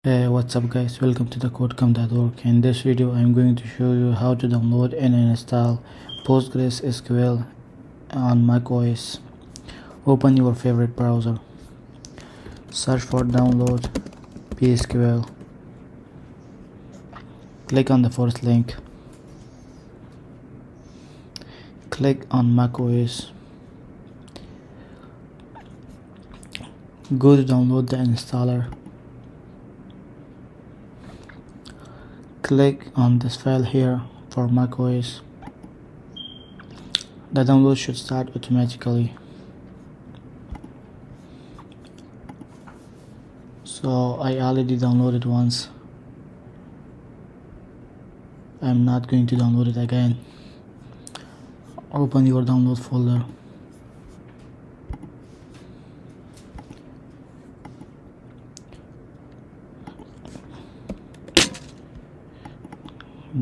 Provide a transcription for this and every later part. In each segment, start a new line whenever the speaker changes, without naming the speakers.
Hey, what's up guys, welcome to the codecom.org. In this video I'm going to show you how to download and install PostgreSQL on macOS. Open your favorite browser, search for download psql, click on the first link, click on macOS, go to download the installer. Click on this file here for macOS. The download should start automatically. So I already downloaded once. I'm not going to download it again. Open your download folder.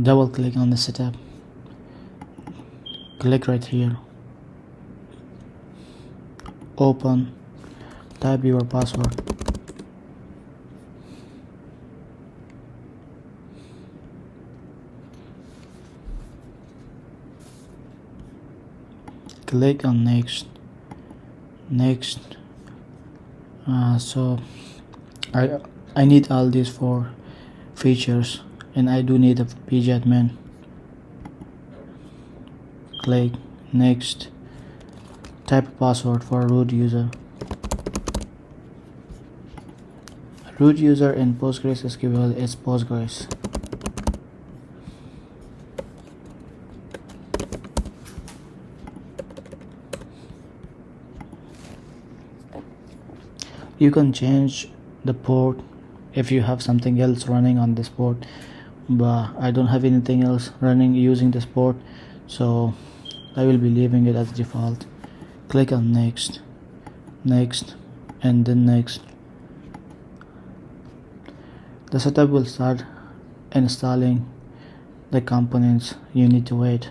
Double click on the setup, click right here, open, type your password, click on next. So I need all these 4 features and I do need a pg-admin. Click next, type a password for root user. Root user in PostgreSQL is Postgres. You can change the port if you have something else running on this port, but I don't have anything else running using this port, so I will be leaving it as default. Click on next, and then next. The setup will start installing the components. You need to wait.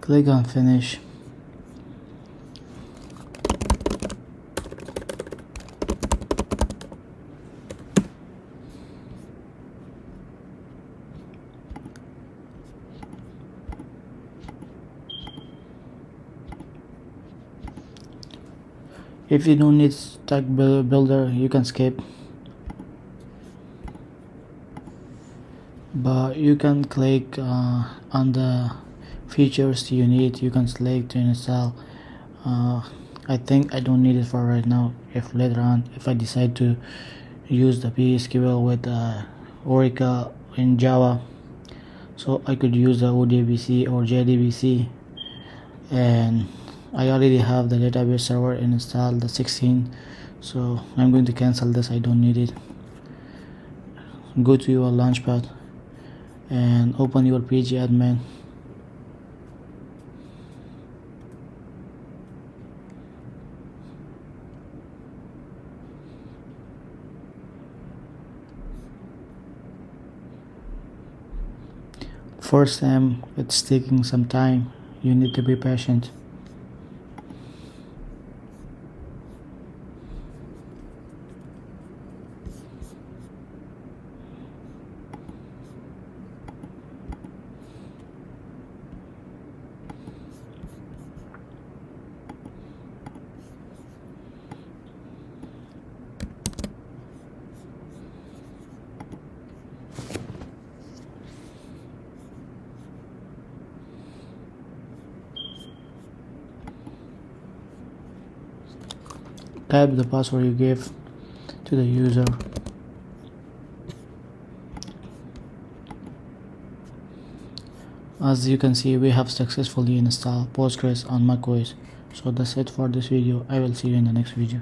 Click on finish. If you don't need stack builder, you can skip, but you can click on the features you need. You can select to install. I think I don't need it for right now. If later on, if I decide to use the psql with Oracle in Java, so I could use the ODBC or JDBC, and I already have the database server installed, the 16, so I'm going to cancel this. I don't need it. Go to your launchpad and open your pg-admin. First time, it's taking some time. You need to be patient. Type the password you gave to the user. As you can see, we have successfully installed Postgres on macOS. So that's it for this video. I will see you in the next video.